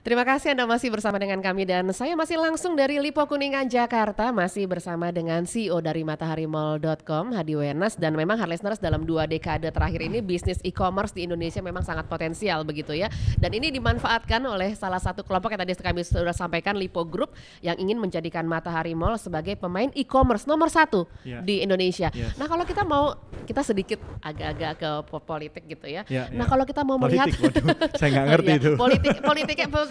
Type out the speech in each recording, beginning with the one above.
Terima kasih Anda masih bersama dengan kami dan saya masih langsung dari Lipo Kuningan, Jakarta, masih bersama dengan CEO dari MatahariMall.com, Hadi Wenas, dan memang hard listeners dalam 2 dekade terakhir ini bisnis e-commerce di Indonesia memang sangat potensial begitu ya. Dan ini dimanfaatkan oleh salah satu kelompok yang tadi kami sudah sampaikan, Lipo Group, yang ingin menjadikan Matahari Mall sebagai pemain e-commerce nomor 1 di Indonesia. Nah kalau kita sedikit agak-agak ke politik gitu ya. Nah kalau kita mau melihat, saya nggak ngerti itu. Politiknya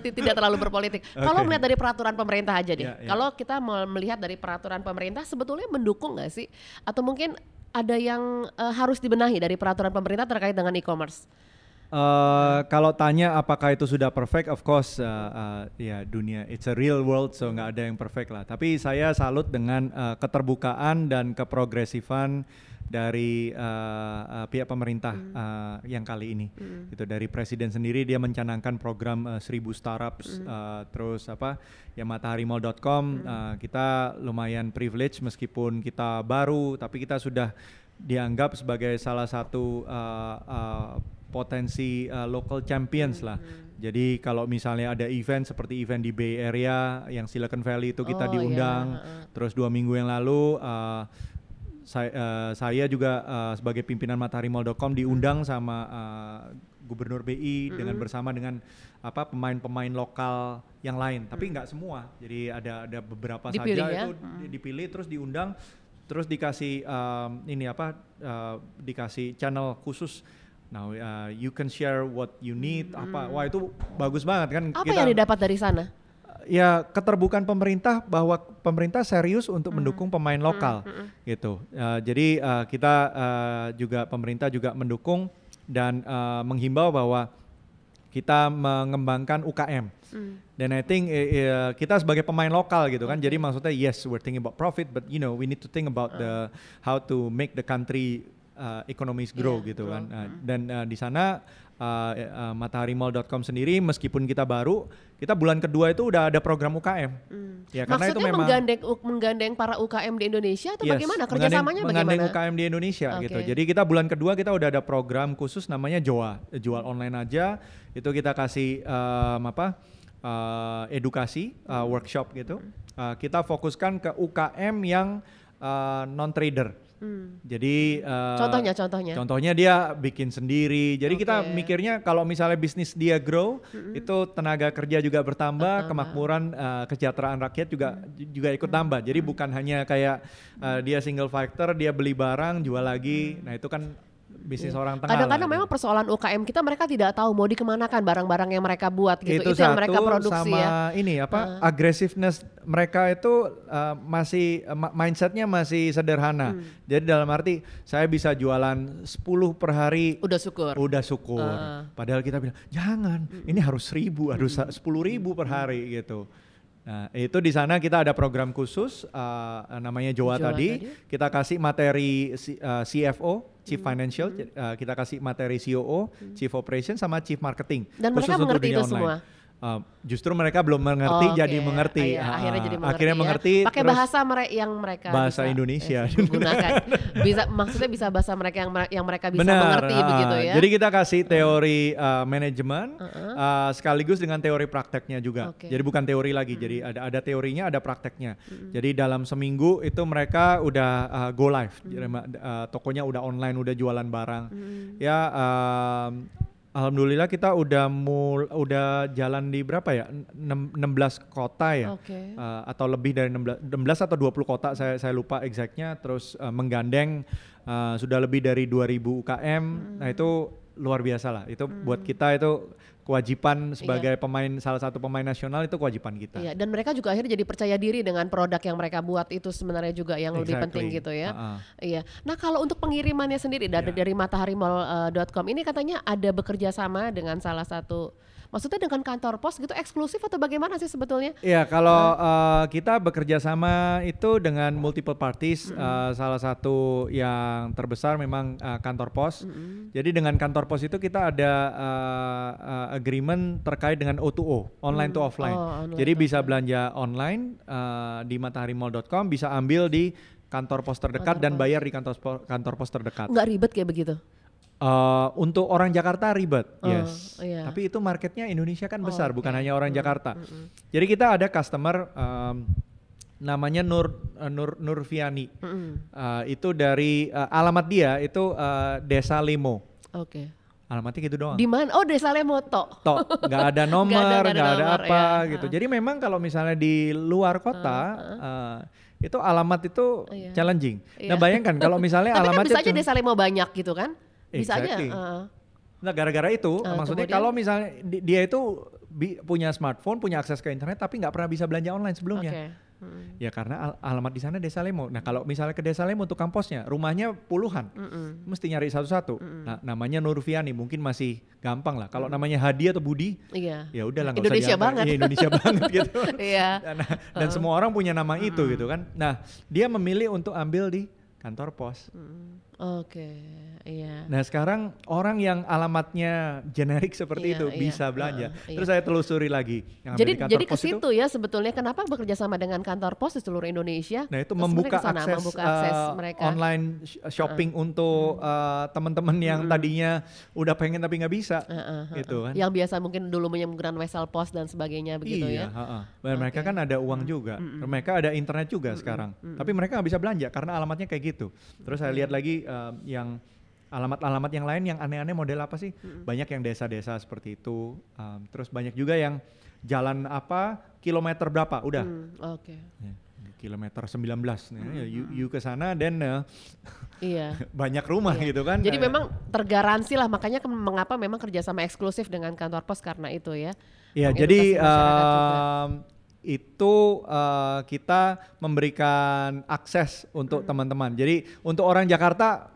tidak terlalu berpolitik. Kalau melihat dari peraturan pemerintah aja deh. Kalau kita melihat dari peraturan pemerintah sebetulnya mendukung nggak sih? Atau mungkin ada yang harus dibenahi dari peraturan pemerintah terkait dengan e-commerce? Kalau tanya apakah itu sudah perfect, of course ya dunia it's a real world, so nggak ada yang perfect lah. Tapi saya salut dengan keterbukaan dan keprogresifan dari pihak pemerintah yang kali ini. Gitu, dari presiden sendiri dia mencanangkan program 1000 startups, terus ya MatahariMall.com kita lumayan privilege meskipun kita baru, tapi kita sudah dianggap sebagai salah satu potensi local champions lah. Jadi kalau misalnya ada event seperti event di Bay Area yang Silicon Valley itu kita diundang. Terus 2 minggu yang lalu saya juga sebagai pimpinan MatahariMall.com diundang sama Gubernur BI bersama dengan pemain-pemain lokal yang lain. Tapi nggak semua. Jadi ada beberapa dipilih, saja ya? Itu dipilih terus diundang, terus dikasih dikasih channel khusus. Now you can share what you need. Wah itu bagus banget kan. Apa yang didapat dari sana? Ya keterbukaan pemerintah bahwa pemerintah serius untuk mendukung pemain lokal gitu. Jadi kita juga pemerintah juga mendukung dan menghimbau bahwa kita mengembangkan UKM. Dan I think kita sebagai pemain lokal gitu kan. Jadi maksudnya yes we're thinking about profit, but you know we need to think about how to make the country economies grow gitu kan. Dan di sana MatahariMall.com sendiri meskipun kita baru, kita bulan kedua itu udah ada program UKM. Ya, karena maksudnya itu memang menggandeng para UKM di Indonesia atau bagaimana? Kerjasamanya bagaimana? Menggandeng UKM di Indonesia gitu. Jadi kita bulan kedua kita udah ada program khusus namanya JOA, jual online aja. Itu kita kasih edukasi, workshop gitu. Kita fokuskan ke UKM yang non trader. Jadi contohnya dia bikin sendiri. Jadi kita mikirnya kalau misalnya bisnis dia grow, itu tenaga kerja juga bertambah, kemakmuran, kesejahteraan rakyat juga ikut tambah. Jadi bukan hanya kayak dia single factor, dia beli barang jual lagi. Nah itu kan bisnis orang tengah. Kadang-kadang memang persoalan UKM kita, mereka tidak tahu mau dikemanakan barang-barang yang mereka buat gitu. Itu yang mereka produksi sama ya. Aggressiveness mereka itu masih mindsetnya masih sederhana. Jadi dalam arti saya bisa jualan 10 per hari. Udah syukur. Padahal kita bilang jangan, ini harus 1000, harus 10.000 per hari gitu. Nah itu di sana kita ada program khusus namanya JOA tadi. Kita kasih materi CFO, Chief Financial, kita kasih materi COO, Chief Operation sama Chief Marketing. Dan mereka mengerti itu semua? Justru mereka belum mengerti, jadi mengerti. Akhirnya mengerti. Pakai bahasa yang mereka bahasa bisa, Indonesia gunakan. Maksudnya bisa bahasa mereka yang mereka bisa mengerti begitu ya. Jadi kita kasih teori manajemen sekaligus dengan teori prakteknya juga. Jadi bukan teori lagi, jadi ada teorinya, ada prakteknya. Jadi dalam seminggu itu mereka udah go live. Tokonya udah online, udah jualan barang. Ya alhamdulillah kita udah jalan di berapa ya? 16 kota ya. Atau lebih dari 16 atau 20 kota, saya lupa exactnya. Terus menggandeng sudah lebih dari 2000 UKM. Nah itu luar biasa lah. Itu buat kita itu kewajiban sebagai salah satu pemain nasional, itu kewajiban kita. Iya, dan mereka juga akhirnya jadi percaya diri dengan produk yang mereka buat, itu sebenarnya juga yang lebih penting gitu ya. Iya. Nah kalau untuk pengirimannya sendiri dari MatahariMall.com ini katanya ada bekerja sama dengan salah satu, maksudnya dengan kantor pos gitu, eksklusif atau bagaimana sih sebetulnya? Iya, kalau kita bekerja sama itu dengan multiple parties. Salah satu yang terbesar memang kantor pos. Jadi dengan kantor pos itu kita ada agreement terkait dengan O2O, online to offline. Jadi bisa belanja online di MatahariMall.com, bisa ambil di kantor pos terdekat dan bayar di kantor pos terdekat. Nggak ribet kayak begitu? Untuk orang Jakarta ribet, yes. Iya. Tapi itu marketnya Indonesia kan besar, bukan hanya orang Jakarta. Jadi kita ada customer namanya Nurfiani. Itu dari alamat dia itu Desa Lemo. Oke. Alamatnya gitu doang. Di mana? Oh, Desa Lemo Nggak ada nomor, nggak ada apa ya. gitu. Jadi memang kalau misalnya di luar kota itu alamat itu challenging. Nah bayangkan kalau misalnya tapi alamatnya kan bisa aja Desa Lemo banyak gitu kan? Bisa exactly. aja. Nah gara-gara itu maksudnya kemudian, kalau misalnya dia itu punya smartphone, punya akses ke internet tapi nggak pernah bisa belanja online sebelumnya. Ya karena alamat di sana Desa Lemo. Nah kalau misalnya ke Desa Lemo untuk kampusnya, rumahnya puluhan, mesti nyari satu-satu. Nah namanya Nurfiani mungkin masih gampang lah. Kalau namanya Hadi atau Budi, ya udahlah nggak usah Indonesia banget. Ya, Indonesia banget gitu. Dan semua orang punya nama itu gitu kan. Nah dia memilih untuk ambil di kantor pos. Iya. Nah sekarang orang yang alamatnya generik seperti itu bisa belanja. Terus saya telusuri lagi. Yang jadi ke situ ya sebetulnya kenapa bekerja sama dengan kantor pos di seluruh Indonesia? Nah itu membuka akses mereka. Online shopping untuk teman-teman yang tadinya udah pengen tapi nggak bisa. Gitu kan. Yang biasa mungkin dulu menggunakan wesel pos dan sebagainya begitu ya. Dan mereka kan ada uang juga. Mereka ada internet juga sekarang. Tapi mereka nggak bisa belanja karena alamatnya kayak gitu. Terus saya lihat lagi yang alamat-alamat yang lain yang aneh-aneh model apa sih? Banyak yang desa-desa seperti itu. Terus banyak juga yang jalan apa kilometer berapa udah. Kilometer 19 you ke sana dan banyak rumah gitu kan. Jadi memang tergaransi lah, makanya mengapa memang kerjasama eksklusif dengan kantor pos karena itu ya. Iya jadi itu kita memberikan akses untuk teman-teman. Jadi untuk orang Jakarta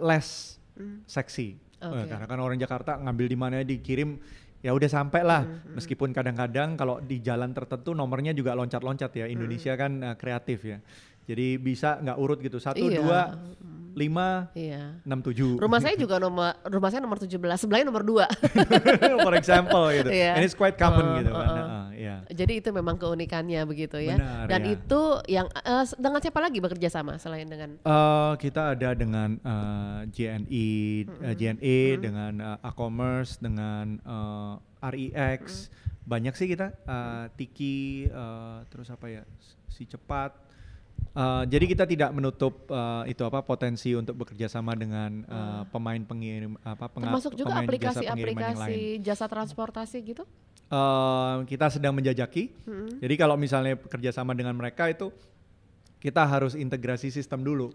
less seksi. Karena kan orang Jakarta ngambil di mana dikirim ya udah sampai lah. Meskipun kadang-kadang kalau di jalan tertentu nomornya juga loncat-loncat ya. Indonesia kan kreatif ya. Jadi bisa nggak urut gitu 1, 2, 5, 6, 7. Rumah saya juga rumah saya nomor 17, sebelahnya nomor 2. For example gitu. And it's quite common gitu kan. Jadi itu memang keunikannya begitu ya. Benar, dan itu yang dengan siapa lagi bekerja sama selain dengan? Kita ada dengan JNE, dengan Acommerce, dengan REX. Banyak sih kita, Tiki, terus apa ya, Si Cepat. Jadi kita tidak menutup potensi untuk bekerja sama dengan pemain pengirim termasuk juga aplikasi jasa transportasi gitu. Kita sedang menjajaki. Jadi kalau misalnya bekerja sama dengan mereka itu kita harus integrasi sistem dulu.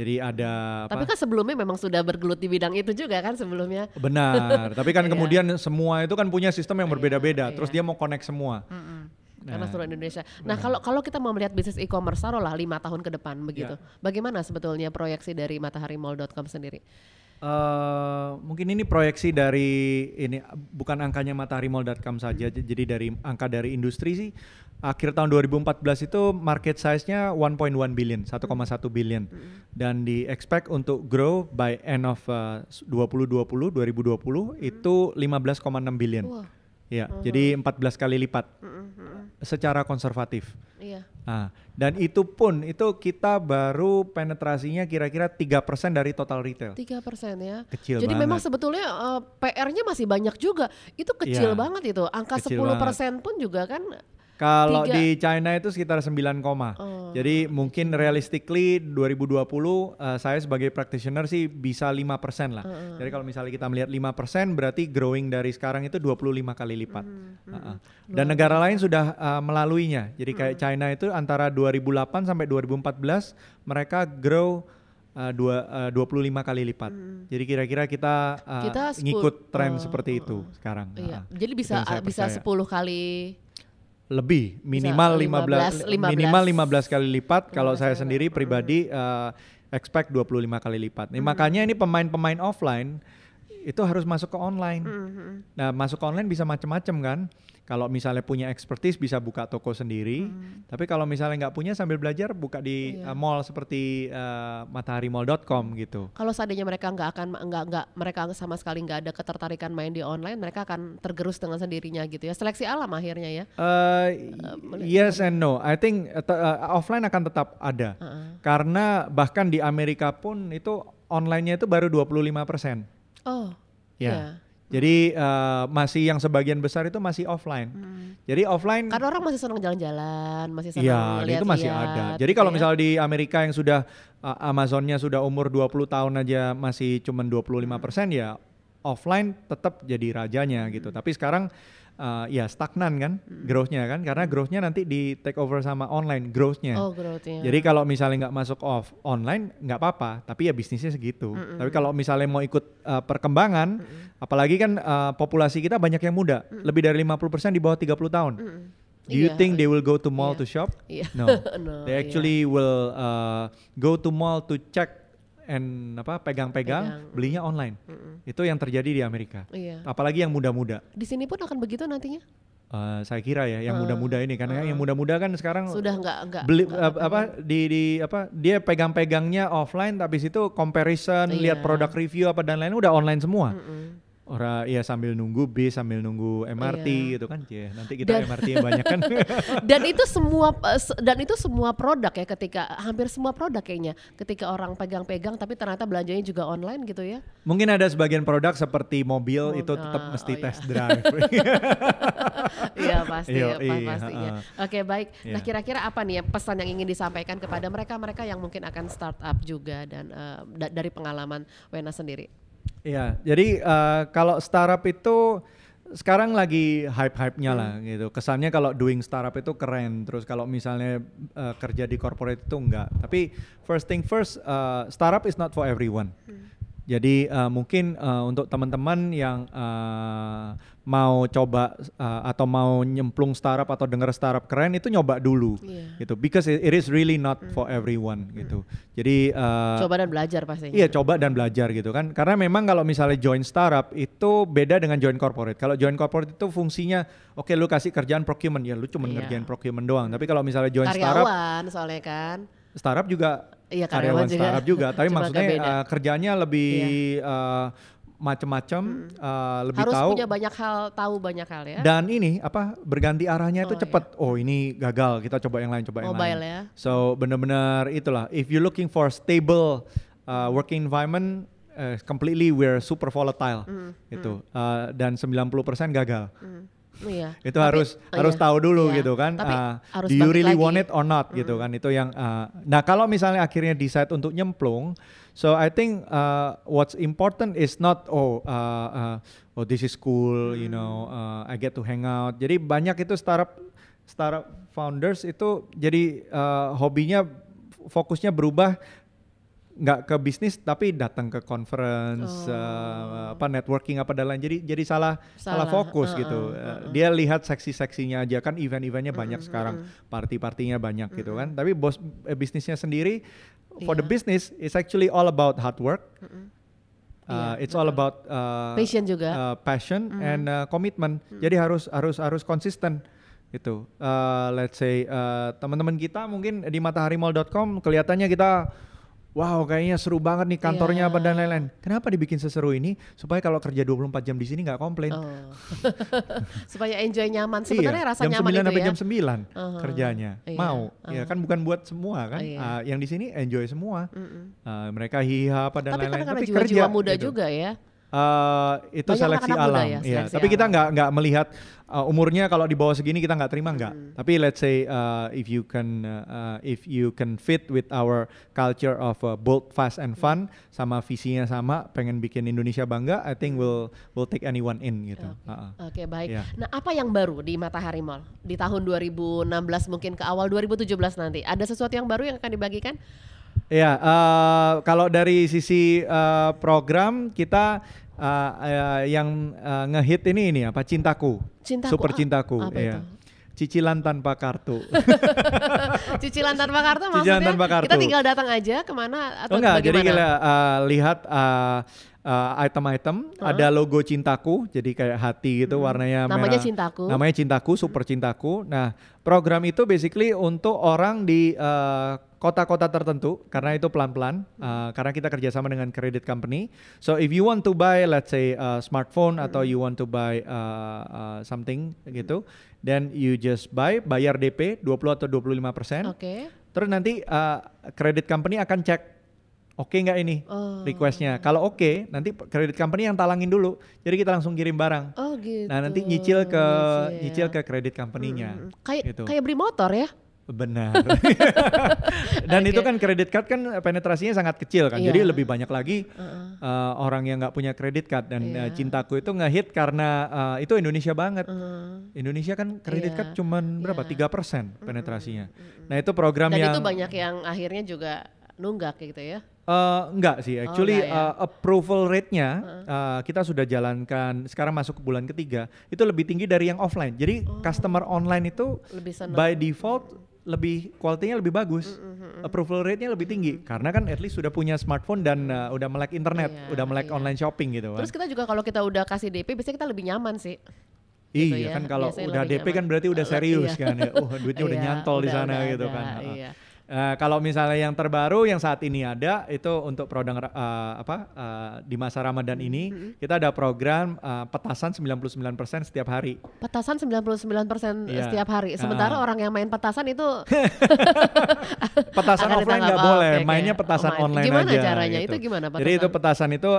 Jadi ada Tapi kan sebelumnya memang sudah bergelut di bidang itu juga kan sebelumnya. Benar. Tapi kan kemudian semua itu kan punya sistem yang berbeda-beda. Terus dia mau connect semua. Karena seluruh Indonesia. Nah kalau kita mau melihat bisnis e-commerce taruhlah 5 tahun ke depan begitu. Bagaimana sebetulnya proyeksi dari mataharimall.com sendiri? Mungkin ini proyeksi dari ini bukan angkanya mataharimall.com saja. Jadi dari angka dari industri sih akhir tahun 2014 itu market size-nya 1.1 billion, 1,1 billion. Dan di expect untuk grow by end of 2020 itu 15,6 billion. Ya, jadi 14 kali lipat secara konservatif. Dan itu pun kita baru penetrasinya kira-kira 3% dari total retail. 3% ya. Kecil jadi banget. memang sebetulnya PR-nya masih banyak juga. Itu kecil banget itu. Angka 10% pun juga kan. Kalau di China itu sekitar 9, jadi mungkin realistically 2020 saya sebagai practitioner sih bisa 5% lah. Jadi kalau misalnya kita melihat 5% berarti growing dari sekarang itu 25 kali lipat. Dan negara lain sudah melaluinya. Jadi kayak China itu antara 2008 sampai 2014 mereka grow 25 kali lipat. Jadi kira-kira kita ngikut tren seperti itu sekarang. Jadi bisa 10 kali lebih, minimal 15 kali lipat. Kalau saya sendiri pribadi expect 25 kali lipat. Makanya ini pemain-pemain offline itu harus masuk ke online. Nah, masuk ke online bisa macam-macam kan. Kalau misalnya punya expertise bisa buka toko sendiri. Tapi kalau misalnya nggak punya sambil belajar buka di mall seperti mataharimall.com gitu. Kalau seandainya mereka mereka sama sekali nggak ada ketertarikan main di online, mereka akan tergerus dengan sendirinya gitu ya. Seleksi alam akhirnya ya. Yes and no. I think offline akan tetap ada. Karena bahkan di Amerika pun itu online-nya itu baru 25%. Oh, ya. Jadi masih yang sebagian besar itu masih offline. Jadi offline karena orang masih senang jalan-jalan, masih senang lihat-lihat. Itu masih ada. Jadi kalau misalnya di Amerika yang sudah Amazonnya sudah umur 20 tahun aja masih cuman 25%, ya offline tetap jadi rajanya gitu. Tapi sekarang ya stagnan kan growth-nya kan, karena growth-nya nanti di take over sama online growth-nya. Oh, growth-nya. Jadi kalau misalnya nggak masuk online nggak apa-apa, tapi ya bisnisnya segitu. Tapi kalau misalnya mau ikut perkembangan, apalagi kan populasi kita banyak yang muda, lebih dari 50% di bawah 30 tahun. Do you think they will go to mall to shop? No. No, They actually will go to mall to check and pegang-pegang, belinya online. Itu yang terjadi di Amerika. Apalagi yang muda-muda. Di sini pun akan begitu nantinya? Saya kira ya yang muda-muda ini, karena yang muda-muda kan sekarang sudah nggak beli dia pegang-pegangnya offline, tapi situ comparison, lihat produk review dan lain udah online semua. Orang ya sambil nunggu bis, sambil nunggu MRT gitu kan, nanti kita MRT banyak kan. dan itu semua produk ya, hampir semua produk kayaknya ketika orang pegang-pegang, tapi ternyata belanjanya juga online gitu ya. Mungkin ada sebagian produk seperti mobil itu tetap mesti test drive. Iya pastinya. Oke, baik. Nah, kira-kira apa nih pesan yang ingin disampaikan kepada mereka yang mungkin akan startup juga, dan dari pengalaman Wenas sendiri? Iya, jadi kalau startup itu sekarang lagi hype-hype-nya lah gitu. Kesannya kalau doing startup itu keren, terus kalau misalnya kerja di corporate itu enggak. Tapi first thing first, startup is not for everyone. Jadi mungkin untuk teman-teman yang mau coba atau mau nyemplung startup atau denger startup keren, itu nyoba dulu gitu, because it is really not for everyone gitu. Jadi coba dan belajar pastinya. Iya, coba dan belajar gitu kan, karena memang kalau misalnya join startup itu beda dengan join corporate. Kalau join corporate itu fungsinya oke, lu kasih kerjaan procurement, ya lu cuma ngerjain procurement doang. Tapi kalau misalnya join startup, karyawan soalnya kan, startup juga karyawan startup juga tapi maksudnya kerjanya lebih macam-macam, lebih harus tahu, punya tahu banyak hal ya. Dan ini berganti arahnya itu cepat. Oh, ini gagal, kita coba yang lain, Mobile ya. So benar-benar itulah, if you looking for stable working environment, completely we're super volatile itu, dan 90% gagal. Iya. Itu harus tahu dulu gitu kan. Do you really want it or not gitu kan. Itu yang nah kalau misalnya akhirnya decide untuk nyemplung, so I think what's important is not this is cool, you know, I get to hang out. Jadi banyak itu startup founders itu jadi hobinya fokusnya berubah, nggak ke bisnis tapi datang ke conference, networking dan lain. Jadi salah fokus gitu. Dia lihat seksi-seksinya aja kan, event-eventnya banyak sekarang, party-partinya banyak gitu kan. Tapi bisnisnya sendiri, for the business it's actually all about hard work. It's all about passion juga, passion and commitment. Jadi harus konsisten gitu. Let's say teman-teman kita mungkin di mataharimall.com kelihatannya kita wow, kayaknya seru banget nih kantornya dan lain-lain. Kenapa dibikin seseru ini? Supaya kalau kerja 24 jam di sini nggak komplain. Supaya enjoy, nyaman. Sebenarnya rasa nyaman itu ya. Jam 9 sampai jam 9 kerjanya. Mau. Ya kan bukan buat semua kan. Yang di sini enjoy semua. Mereka hiha dan lain-lain. Tapi karena jiwa muda gitu juga ya. Itu banyak seleksi alam ya, tapi kita nggak melihat umurnya kalau di bawah segini kita nggak terima, nggak. Tapi let's say if you can fit with our culture of bold, fast and fun, sama visinya sama, pengen bikin Indonesia bangga, I think we'll take anyone in gitu. Oke, baik. Nah, apa yang baru di Matahari Mall di tahun 2016 mungkin ke awal 2017 nanti? Ada sesuatu yang baru yang akan dibagikan? Ya, kalau dari sisi program kita yang ngehit ini apa? Cintaku. Super Cintaku. Apa itu? Cicilan tanpa kartu. Cicilan tanpa kartu maksudnya? Cicilan tanpa kartu. Kita tinggal datang aja kemana atau enggak, bagaimana? jadi kita lihat item-item, ada logo Cintaku, jadi kayak hati gitu, warnanya namanya merah. Cintaku. Namanya Cintaku, Super Cintaku. Nah, program itu basically untuk orang di kota-kota tertentu, karena itu pelan-pelan, karena kita kerjasama dengan credit company. So if you want to buy, let's say smartphone, atau you want to buy something gitu, then you just bayar DP 20 atau 25%. Oke. Terus nanti credit company akan cek, oke nggak ini requestnya. Kalau oke, nanti credit company yang talangin dulu. Jadi kita langsung kirim barang. Oh gitu. Nah nanti nyicil ke credit company-nya. Gitu. Kayak beli motor ya? Benar. Dan itu kan credit card kan penetrasinya sangat kecil kan. Jadi lebih banyak lagi orang yang nggak punya credit card. Dan Cintaku itu ngehit karena itu Indonesia banget. Indonesia kan credit card cuman berapa? 3% penetrasinya. Nah itu program dan yang... itu banyak yang akhirnya juga nunggak gitu ya? Enggak sih, actually approval rate-nya kita sudah jalankan, sekarang masuk ke bulan ketiga, itu lebih tinggi dari yang offline. Jadi customer online itu by default lebih quality-nya lebih bagus, approval rate-nya lebih tinggi karena kan at least sudah punya smartphone dan udah melek internet, udah melek online shopping gitu kan. Terus kita juga kalau kita udah kasih DP biasanya kita lebih nyaman sih. Iya gitu kan kalau udah DP kan berarti udah serius kan ya. Duitnya udah nyantol di sana gitu kan. Kalau misalnya yang terbaru yang saat ini ada itu untuk produk di masa Ramadan ini kita ada program petasan 99% setiap hari. Petasan 99% setiap hari. Sementara orang yang main petasan itu petasan offline nggak boleh, mainnya petasan online gimana aja. Gimana caranya? Gitu. Itu gimana petasan? Jadi itu petasan itu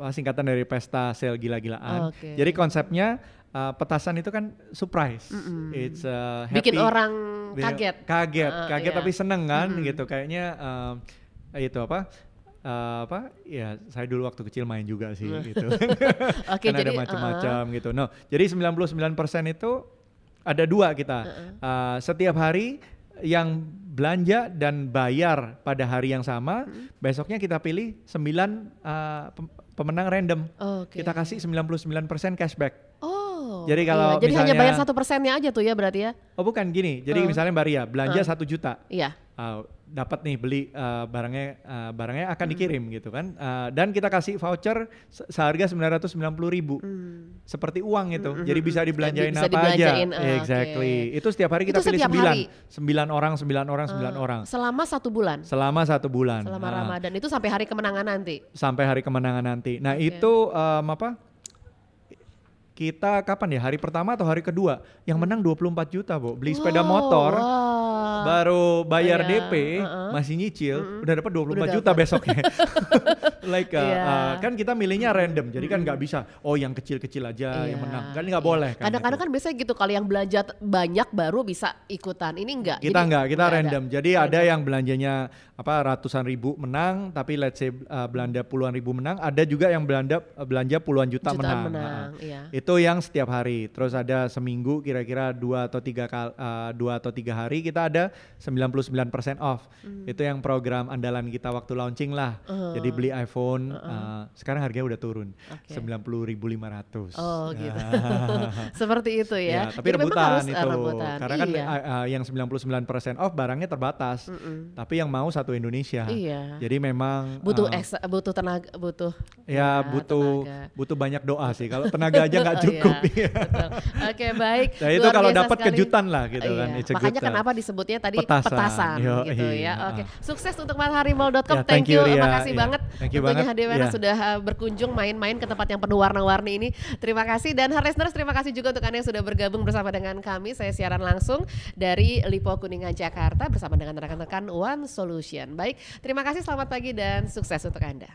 singkatan dari pesta sale gila-gilaan. Jadi konsepnya petasan itu kan surprise, it's happy. Bikin orang kaget. Kaget tapi seneng kan gitu. Kayaknya itu ya saya dulu waktu kecil main juga sih gitu. Kan ada macam-macam gitu. No, jadi 99% itu ada dua kita. Setiap hari yang belanja dan bayar pada hari yang sama, besoknya kita pilih 9 pemenang random. Kita kasih 99% cashback. Jadi kalau jadi misalnya, hanya bayar 1%-nya aja tuh ya berarti ya? Oh bukan gini, jadi misalnya Mbak Ria belanja 1 juta, iya. Dapat nih beli barangnya akan dikirim gitu kan, dan kita kasih voucher seharga 990.000, seperti uang itu, jadi bisa dibelanjain apa aja. Exactly, itu setiap hari kita pilih 9 orang. Selama 1 bulan? Selama 1 bulan. Selama Ramadan itu sampai hari kemenangan nanti? Sampai hari kemenangan nanti. Nah itu kita kapan ya, hari pertama atau hari kedua yang menang 24 juta Bu, beli sepeda motor baru bayar DP masih nyicil udah dapat 24 juta besoknya. Kan kita milihnya random, jadi kan nggak bisa yang kecil-kecil aja yang menang, kan nggak boleh kan. Kadang-kadang kan biasanya gitu, kalau yang belanja banyak baru bisa ikutan, ini enggak. Kita random, jadi ada yang belanjanya ratusan ribu menang, tapi let's say belanja puluhan ribu menang, ada juga yang belanja puluhan juta menang. Itu yang setiap hari. Terus ada seminggu kira-kira 2 atau 3 hari kita ada 99% off. Itu yang program andalan kita waktu launching lah. Jadi beli iPhone sekarang harganya udah turun 90.500. Gitu. Seperti itu ya. Tapi jadi rebutan itu. Karena kan yang 99% off barangnya terbatas. Tapi yang mau satu Indonesia. Jadi memang butuh tenaga, butuh banyak doa sih. Kalau tenaga aja nggak cukup. Oke, baik. Nah, itu kalau dapat kejutan lah gitu kan. Makanya kenapa disebutnya tadi petasan gitu ya. Oke. Sukses untuk matahari-mall.com. Thank you. Makasih banget tentunya Hadi Wenas sudah berkunjung main-main ke tempat yang penuh warna-warni ini. Terima kasih, dan Harlisteners terima kasih juga untuk Anda yang sudah bergabung bersama dengan kami. Saya siaran langsung dari Lipo Kuningan Jakarta bersama dengan rekan-rekan One Solution. Baik, terima kasih, selamat pagi dan sukses untuk Anda.